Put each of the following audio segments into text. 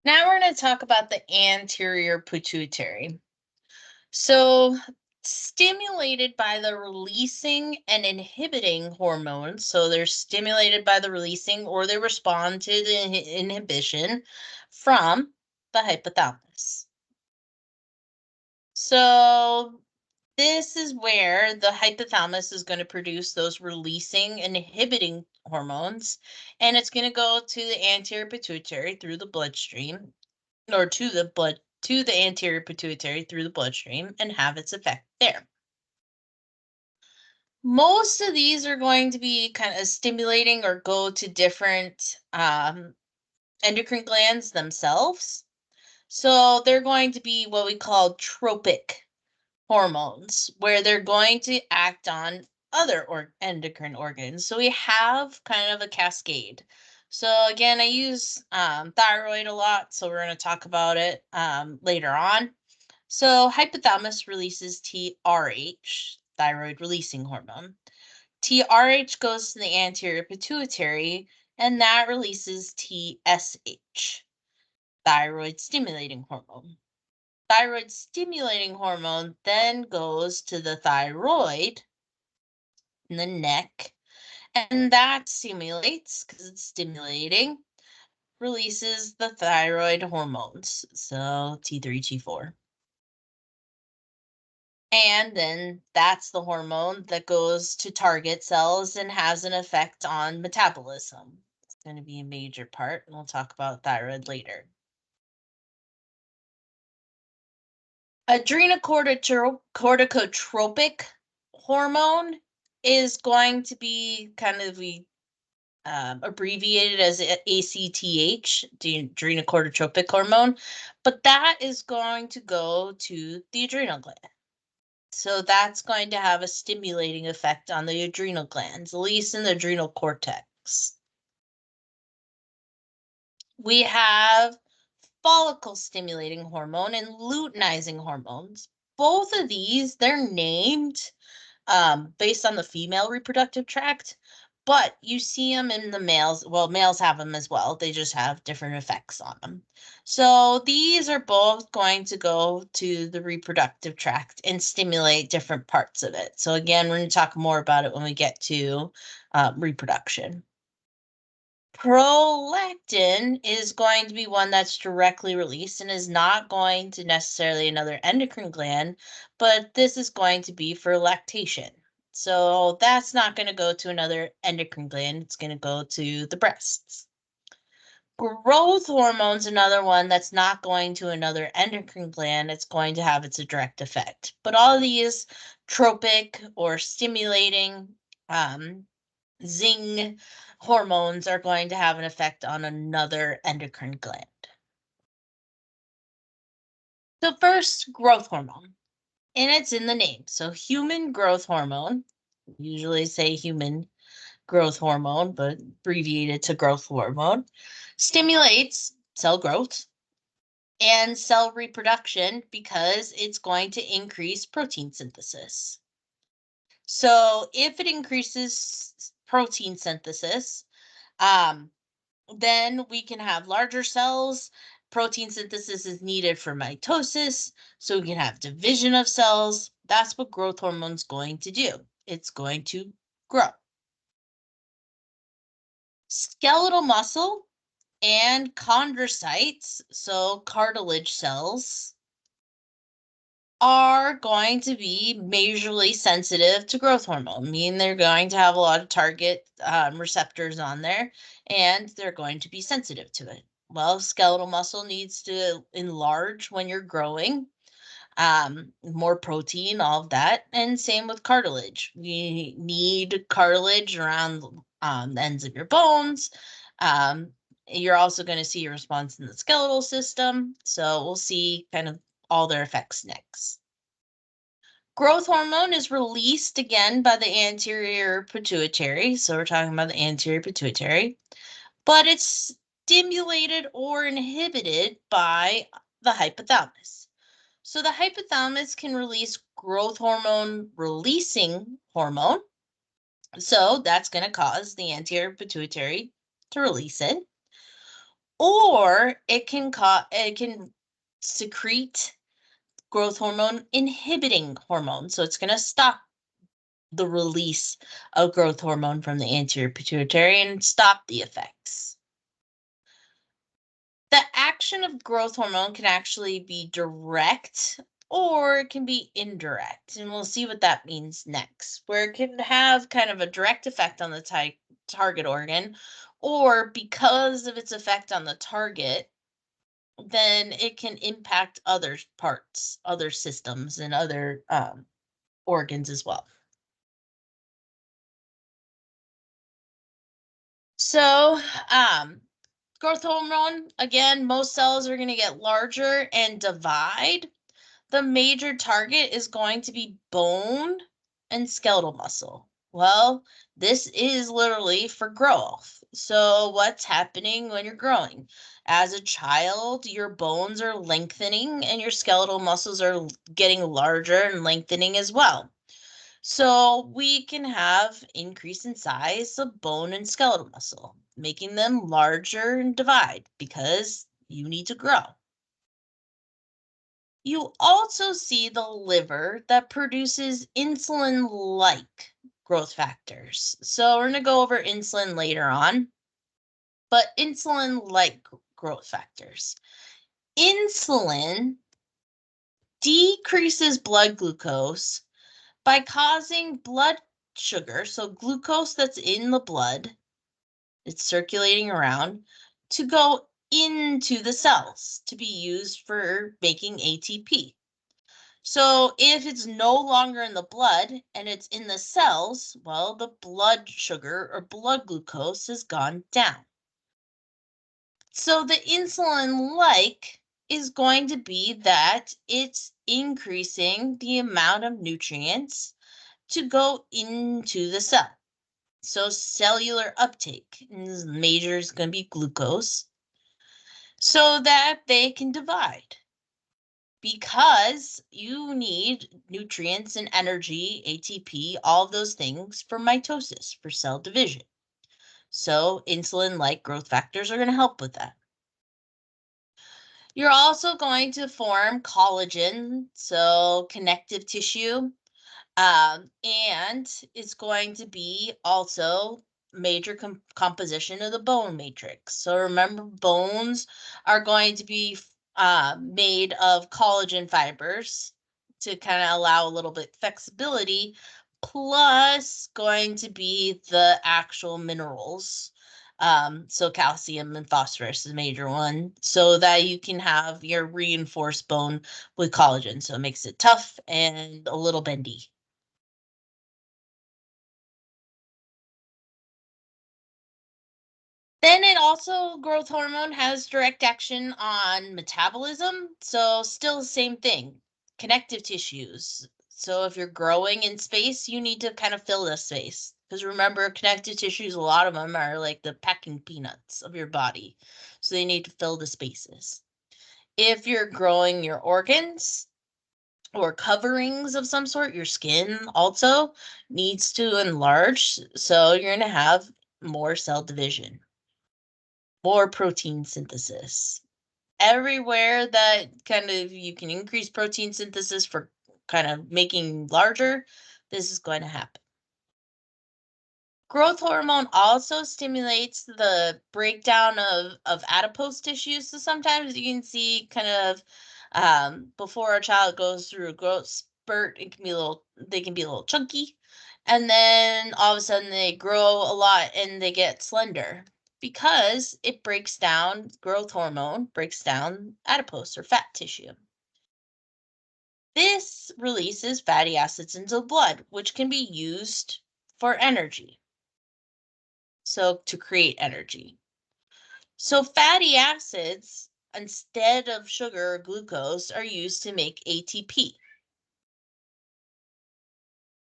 Now we're going to talk about the anterior pituitary. So, stimulated by the releasing and inhibiting hormones. So, they're stimulated by the releasing or they respond to the inhibition from the hypothalamus. So, this is where the hypothalamus is going to produce those releasing and inhibiting hormones, and it's going to go to the anterior pituitary through the bloodstream or to the anterior pituitary through the bloodstream and have its effect there. Most of these are going to be kind of stimulating or go to different endocrine glands themselves. So they're going to be what we call tropic hormones, where they're going to act on other endocrine organs. So we have kind of a cascade. So again, I use thyroid a lot, so we're going to talk about it later on. So hypothalamus releases TRH, thyroid releasing hormone. TRH goes to the anterior pituitary, and that releases TSH, thyroid stimulating hormone. Thyroid stimulating hormone then goes to the thyroid in the neck, and that stimulates, because it's stimulating, releases the thyroid hormones, so T3, T4. And then that's the hormone that goes to target cells and has an effect on metabolism. It's going to be a major part, and we'll talk about thyroid later. Adrenocorticotropic hormone is going to be kind of abbreviated as ACTH, the adrenocorticotropic hormone, but that is going to go to the adrenal gland. So that's going to have a stimulating effect on the adrenal glands, at least in the adrenal cortex. We have follicle stimulating hormone and luteinizing hormones. Both of these, they're named based on the female reproductive tract, but you see them in the males. Well, males have them as well. They just have different effects on them. So these are both going to go to the reproductive tract and stimulate different parts of it. So again, we're going to talk more about it when we get to reproduction. Prolactin is going to be one that's directly released and is not going to necessarily another endocrine gland, but this is going to be for lactation. So that's not going to go to another endocrine gland. It's going to go to the breasts. Growth hormone's another one that's not going to another endocrine gland. It's going to have its direct effect. But all of these tropic or stimulating zing hormones are going to have an effect on another endocrine gland. So first, growth hormone, and it's in the name. So human growth hormone, usually say human growth hormone, but abbreviated to growth hormone, stimulates cell growth and cell reproduction because it's going to increase protein synthesis. So if it increases protein synthesis, then we can have larger cells. Protein synthesis is needed for mitosis, so we can have division of cells. That's what growth hormone's going to do. It's going to grow. Skeletal muscle and chondrocytes, so cartilage cells, are going to be majorly sensitive to growth hormone, meaning they're going to have a lot of target receptors on there, and they're going to be sensitive to it. Well, skeletal muscle needs to enlarge when you're growing, more protein, all of that, and same with cartilage. You need cartilage around the ends of your bones. You're also going to see a response in the skeletal system, so we'll see kind of all their effects next. Growth hormone is released again by the anterior pituitary. So we're talking about the anterior pituitary, but it's stimulated or inhibited by the hypothalamus. So the hypothalamus can release growth hormone releasing hormone. So that's going to cause the anterior pituitary to release it. or it can secrete growth hormone inhibiting hormone. So it's going to stop the release of growth hormone from the anterior pituitary and stop the effects. The action of growth hormone can actually be direct or it can be indirect. And we'll see what that means next, where it can have kind of a direct effect on the target organ, or because of its effect on the target, then it can impact other parts, other systems, and other organs as well. So, growth hormone, again, most cells are going to get larger and divide. The major target is going to be bone and skeletal muscle. Well, this is literally for growth. So, what's happening when you're growing? As a child, your bones are lengthening and your skeletal muscles are getting larger and lengthening as well. So, we can have increase in size of bone and skeletal muscle, making them larger and divide because you need to grow. You also see the liver that produces insulin like growth factors. So, we're going to go over insulin later on, but insulin like growth factors. Insulin decreases blood glucose by causing blood sugar, so glucose that's in the blood, it's circulating around, to go into the cells to be used for making ATP. So if it's no longer in the blood and it's in the cells, well, the blood sugar or blood glucose has gone down. So the insulin like is going to be that it's increasing the amount of nutrients to go into the cell. So cellular uptake, major is going to be glucose, so that they can divide. Because you need nutrients and energy, ATP, all those things for mitosis, for cell division. So insulin like growth factors are going to help with that. You're also going to form collagen, so connective tissue, and it's going to be also major composition of the bone matrix. So remember, bones are going to be made of collagen fibers to kind of allow a little bit flexibility, plus going to be the actual minerals. So calcium and phosphorus is a major one, so that you can have your reinforced bone with collagen. So it makes it tough and a little bendy. Then it also, growth hormone has direct action on metabolism. So still the same thing, connective tissues. So if you're growing in space, you need to kind of fill this space. Because remember, connective tissues, a lot of them are like the packing peanuts of your body. So they need to fill the spaces. If you're growing your organs or coverings of some sort, your skin also needs to enlarge. So you're going to have more cell division, more protein synthesis. Everywhere that kind of you can increase protein synthesis for kind of making larger, this is going to happen. Growth hormone also stimulates the breakdown of adipose tissues. So sometimes you can see kind of before a child goes through a growth spurt, they can be a little chunky. And then all of a sudden they grow a lot and they get slender because it breaks down, growth hormone breaks down adipose or fat tissue. This releases fatty acids into the blood, which can be used for energy. So to create energy. So fatty acids, instead of sugar or glucose, are used to make ATP.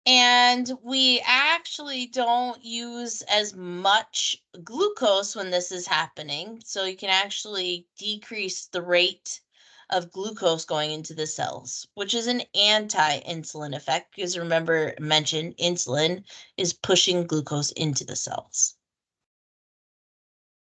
And we actually don't use as much glucose when this is happening. So you can actually decrease the rate of glucose going into the cells, which is an anti-insulin effect, because remember, I mentioned insulin is pushing glucose into the cells.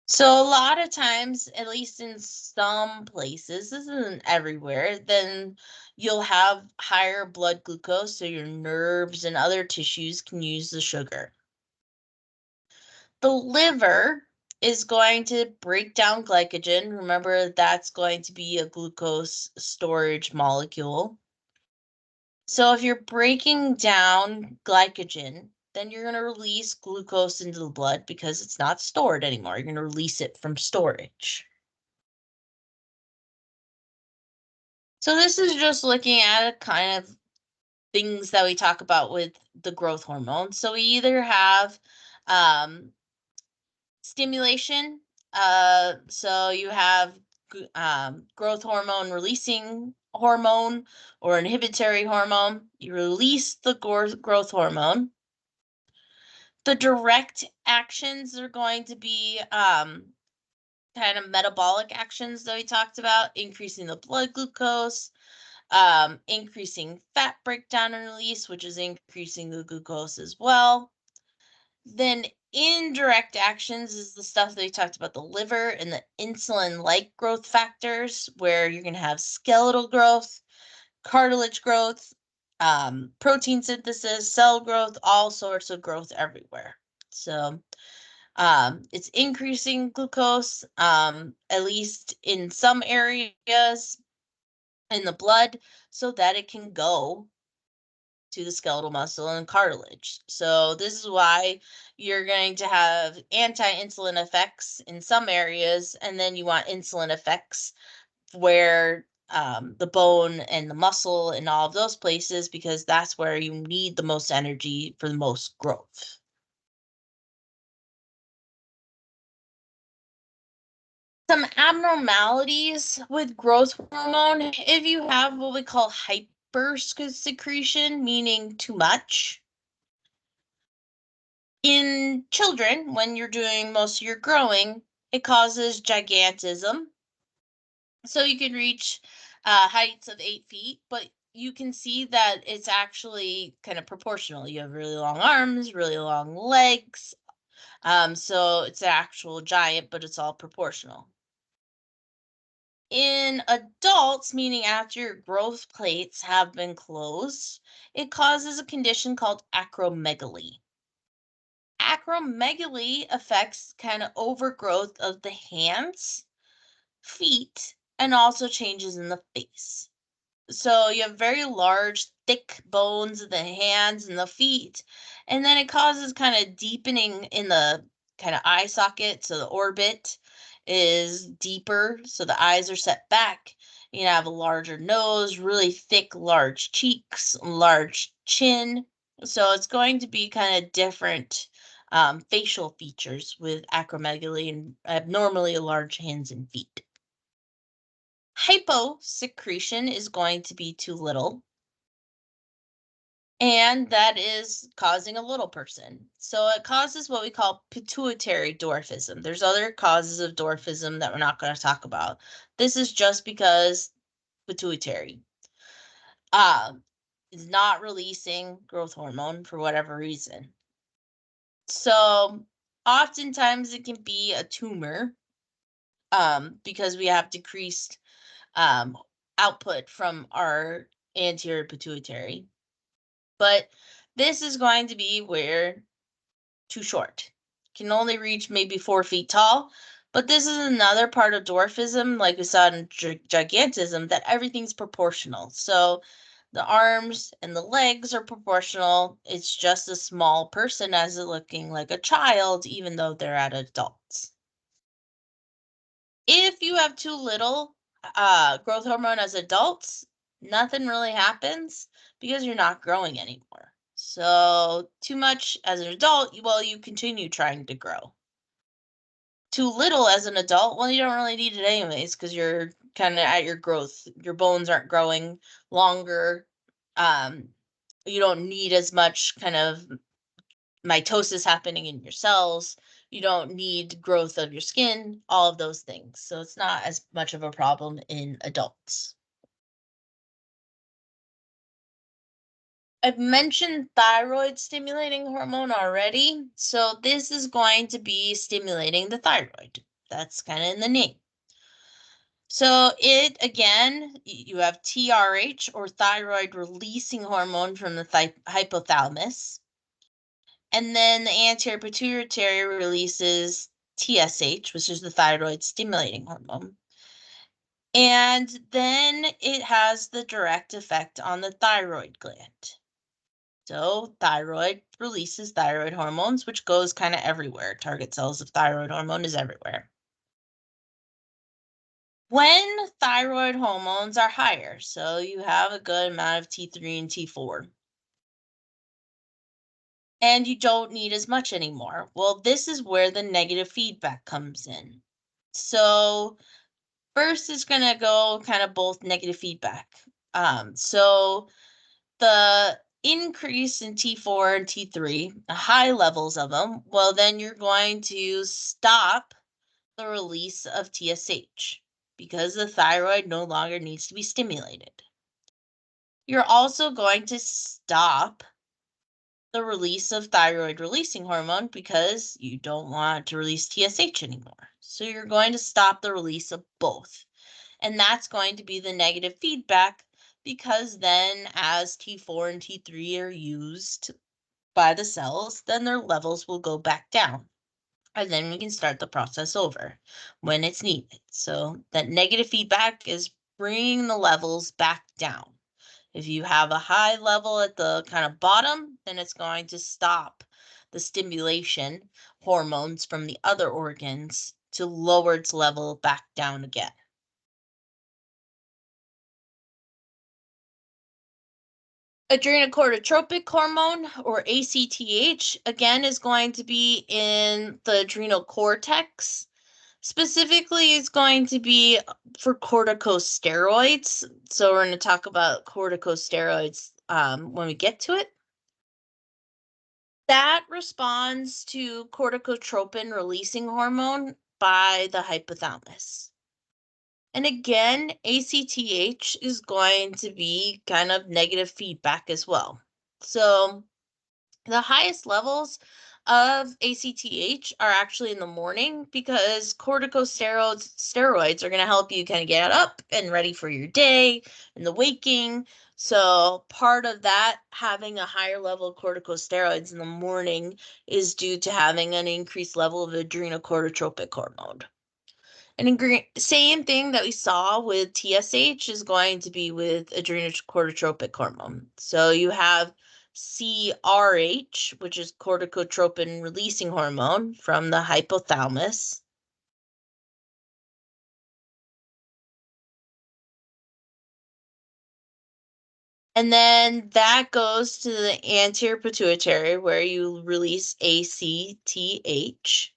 So a lot of times, at least in some places, this isn't everywhere, then you'll have higher blood glucose so your nerves and other tissues can use the sugar. The liver is going to break down glycogen. Remember, that's going to be a glucose storage molecule. So if you're breaking down glycogen, then you're going to release glucose into the blood because it's not stored anymore. You're going to release it from storage. So this is just looking at a kind of things that we talk about with the growth hormone. So we either have um, stimulation. So you have growth hormone releasing hormone or inhibitory hormone. You release the growth hormone. The direct actions are going to be kind of metabolic actions that we talked about, increasing the blood glucose, increasing fat breakdown and release, which is increasing the glucose as well. Then indirect actions is the stuff that we talked about, the liver and the insulin-like growth factors, where you're going to have skeletal growth, cartilage growth, protein synthesis, cell growth, all sorts of growth everywhere. So it's increasing glucose, at least in some areas in the blood, so that it can go to the skeletal muscle and cartilage. So this is why you're going to have anti-insulin effects in some areas, and then you want insulin effects where the bone and the muscle and all of those places, because that's where you need the most energy for the most growth. Some abnormalities with growth hormone, if you have what we call hypersecretion, meaning too much, in children, when you're doing most of your growing, it causes gigantism. So you can reach heights of 8 feet, but you can see that it's actually kind of proportional. You have really long arms, really long legs. So it's an actual giant, but it's all proportional. In adults, meaning after your growth plates have been closed, it causes a condition called acromegaly. Acromegaly affects kind of overgrowth of the hands, feet, and also changes in the face. So you have very large, thick bones in the hands and the feet, and then it causes kind of deepening in the kind of eye socket. So the orbit is deeper, so the eyes are set back. You have a larger nose, really thick, large cheeks, large chin. So it's going to be kind of different facial features with acromegaly and abnormally large hands and feet. Hyposecretion is going to be too little, and that is causing a little person. So it causes what we call pituitary dwarfism. There's other causes of dwarfism that we're not going to talk about. This is just because pituitary is not releasing growth hormone for whatever reason. So oftentimes it can be a tumor because we have decreased um, output from our anterior pituitary. But this is going to be where too short. Can only reach maybe 4 feet tall. But this is another part of dwarfism, like we saw in gigantism, that everything's proportional. So the arms and the legs are proportional. It's just a small person as it looking like a child, even though they're at adults. If you have too little growth hormone as adults, nothing really happens because you're not growing anymore. So too much as an adult, well, you continue trying to grow. Too little as an adult, well, you don't really need it anyways because you're kind of at your growth. Your bones aren't growing longer. Um, you don't need as much kind of mitosis happening in your cells. You don't need growth of your skin, all of those things. So it's not as much of a problem in adults. I've mentioned thyroid stimulating hormone already. So this is going to be stimulating the thyroid. That's kind of in the name. So it again, you have TRH or thyroid releasing hormone from the hypothalamus. And then the anterior pituitary releases TSH, which is the thyroid stimulating hormone. And then it has the direct effect on the thyroid gland. So thyroid releases thyroid hormones, which goes kind of everywhere. Target cells of thyroid hormone is everywhere. When thyroid hormones are higher, so you have a good amount of T3 and T4, and you don't need as much anymore. Well, this is where the negative feedback comes in. So first is going to go kind of both negative feedback. So the increase in T4 and T3, the high levels of them, well, then you're going to stop the release of TSH because the thyroid no longer needs to be stimulated. You're also going to stop the release of thyroid releasing hormone because you don't want to release TSH anymore. So you're going to stop the release of both. And that's going to be the negative feedback because then as T4 and T3 are used by the cells, then their levels will go back down. And then we can start the process over when it's needed. So that negative feedback is bringing the levels back down. If you have a high level at the kind of bottom, then it's going to stop the stimulation hormones from the other organs to lower its level back down again. Adrenocorticotropic hormone, or ACTH, again is going to be in the adrenal cortex. Specifically, it's going to be for corticosteroids. So we're going to talk about corticosteroids when we get to it. That responds to corticotropin releasing hormone by the hypothalamus. And again, ACTH is going to be kind of negative feedback as well. So the highest levels of ACTH are actually in the morning because steroids are going to help you kind of get up and ready for your day and the waking. So part of that, having a higher level of corticosteroids in the morning, is due to having an increased level of adrenocorticotropic hormone. And same thing that we saw with TSH is going to be with adrenocorticotropic hormone. So you have CRH, which is corticotropin releasing hormone from the hypothalamus. And then that goes to the anterior pituitary where you release ACTH.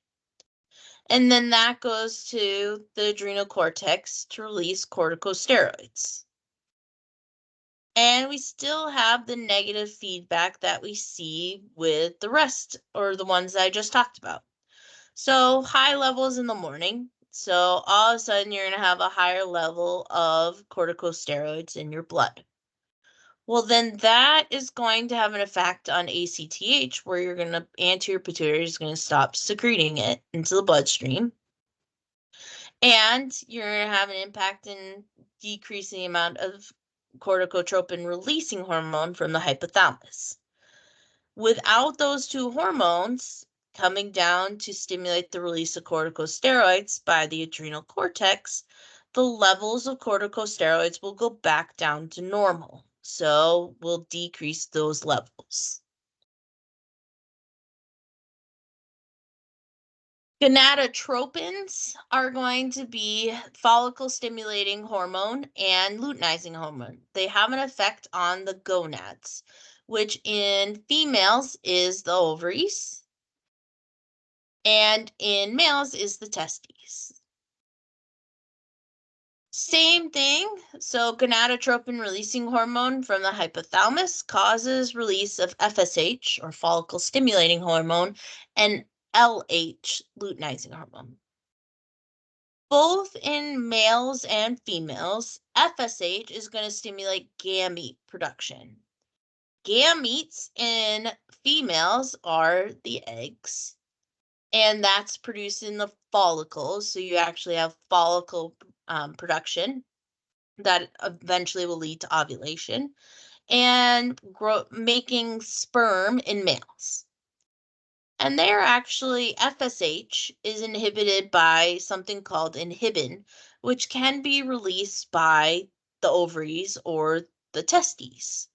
And then that goes to the adrenal cortex to release corticosteroids. And we still have the negative feedback that we see with the rest, or the ones that I just talked about. So high levels in the morning. So all of a sudden you're going to have a higher level of corticosteroids in your blood. Well, then that is going to have an effect on ACTH where anterior pituitary is going to stop secreting it into the bloodstream. And you're going to have an impact in decreasing the amount of corticotropin releasing hormone from the hypothalamus. Without those two hormones coming down to stimulate the release of corticosteroids by the adrenal cortex, the levels of corticosteroids will go back down to normal. So we'll decrease those levels. Gonadotropins are going to be follicle stimulating hormone and luteinizing hormone. They have an effect on the gonads, which in females is the ovaries, and in males is the testes. Same thing. So gonadotropin releasing hormone from the hypothalamus causes release of FSH, or follicle stimulating hormone, and LH, luteinizing hormone. Both in males and females, FSH is going to stimulate gamete production. Gametes in females are the eggs, and that's produced in the follicles. So you actually have follicle production that eventually will lead to ovulation and making sperm in males. And there actually FSH is inhibited by something called inhibin, which can be released by the ovaries or the testes,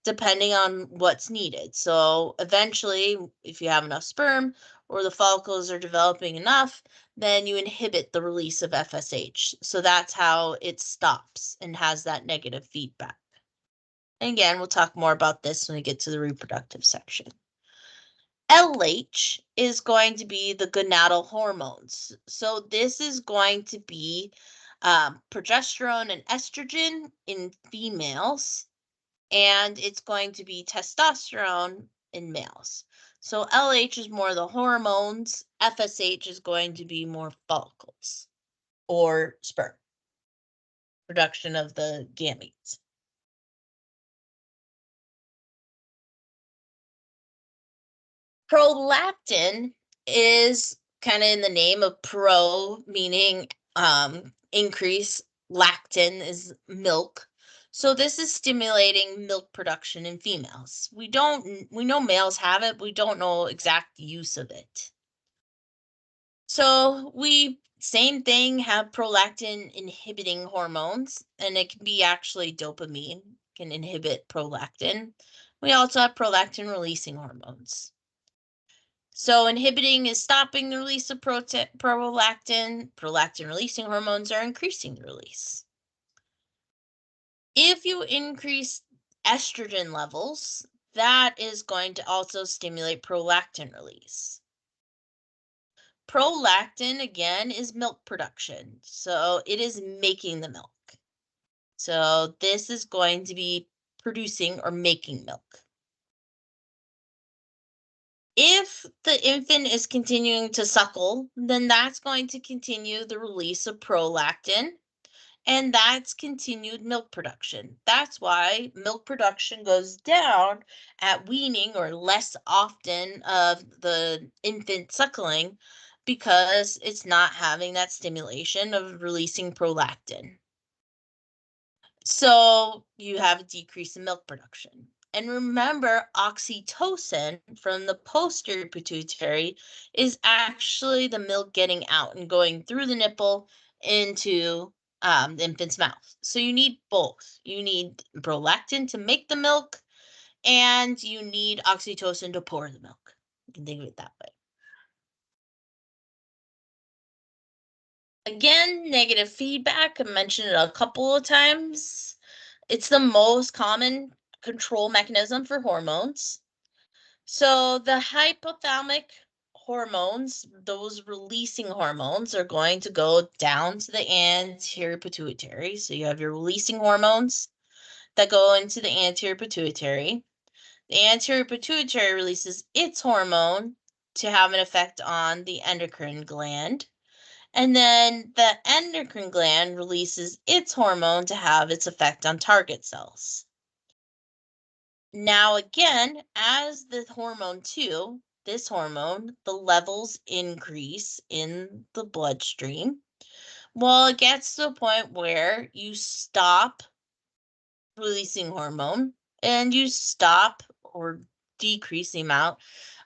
depending on what's needed. So eventually, if you have enough sperm or the follicles are developing enough, then you inhibit the release of FSH. So that's how it stops and has that negative feedback. And again, we'll talk more about this when we get to the reproductive section. LH is going to be the gonadal hormones. So this is going to be progesterone and estrogen in females, and it's going to be testosterone in males. So LH is more the hormones, FSH is going to be more follicles or sperm, production of the gametes. Prolactin is kind of in the name of pro, meaning increase. Lactin is milk. So this is stimulating milk production in females. We know males have it, but we don't know exact use of it. So we same thing, have prolactin inhibiting hormones, and it can be actually dopamine can inhibit prolactin. We also have prolactin releasing hormones. So inhibiting is stopping the release of prolactin. Prolactin releasing hormones are increasing the release. If you increase estrogen levels, that is going to also stimulate prolactin release. Prolactin, again, is milk production. So it is making the milk. So this is going to be producing or making milk. If the infant is continuing to suckle, then that's going to continue the release of prolactin, and that's continued milk production. That's why milk production goes down at weaning or less often of the infant suckling, because it's not having that stimulation of releasing prolactin. So you have a decrease in milk production. And remember, oxytocin from the posterior pituitary is actually the milk getting out and going through the nipple into the infant's mouth. So you need both. You need prolactin to make the milk, and you need oxytocin to pour the milk. You can think of it that way. Again, negative feedback, I mentioned it a couple of times. It's the most common control mechanism for hormones. So the hypothalamic hormones, those releasing hormones, are going to go down to the anterior pituitary. So you have your releasing hormones that go into the anterior pituitary. The anterior pituitary releases its hormone to have an effect on the endocrine gland. And then the endocrine gland releases its hormone to have its effect on target cells. Now, again, as the hormone 2, this hormone, the levels increase in the bloodstream. Well, it gets to a point where you stop releasing hormone and you stop or decrease the amount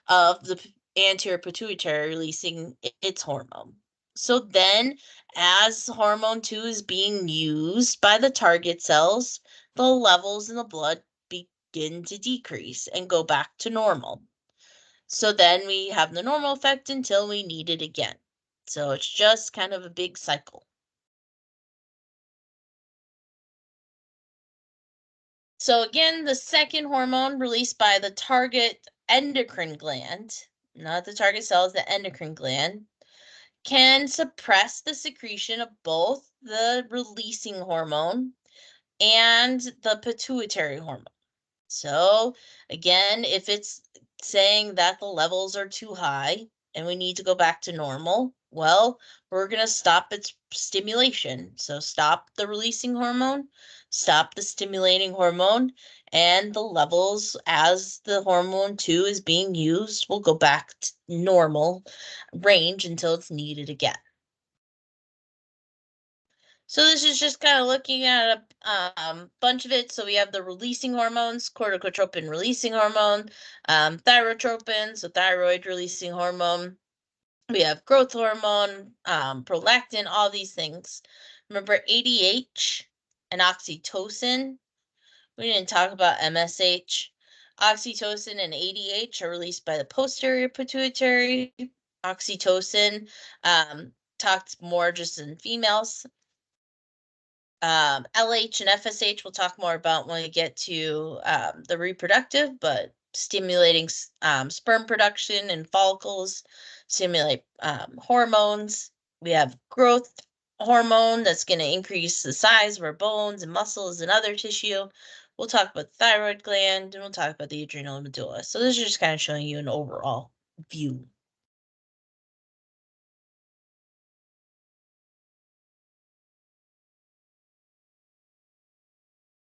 of the anterior pituitary releasing its hormone. So then, as hormone 2 is being used by the target cells, the levels in the blood begin to decrease and go back to normal. So then we have the normal effect until we need it again. So it's just kind of a big cycle. So again, the second hormone released by the target endocrine gland, not the target cells, the endocrine gland, can suppress the secretion of both the releasing hormone and the pituitary hormone. So again, if it's saying that the levels are too high and we need to go back to normal, well, we're going to stop its stimulation. So stop the releasing hormone, stop the stimulating hormone, and the levels as the hormone 2 is being used will go back to normal range until it's needed again. So this is just kind of looking at a bunch of it. So we have the releasing hormones, corticotropin releasing hormone, thyrotropin, so thyroid releasing hormone. We have growth hormone, prolactin, all these things. Remember ADH and oxytocin? We didn't talk about MSH. Oxytocin and ADH are released by the posterior pituitary. Oxytocin talked more just in females. LH and FSH we'll talk more about when we get to the reproductive, but stimulating sperm production and follicles, stimulate hormones. We have growth hormone that's going to increase the size of our bones and muscles and other tissue. We'll talk about the thyroid gland, and we'll talk about the adrenal medulla. So this is just kind of showing you an overall view.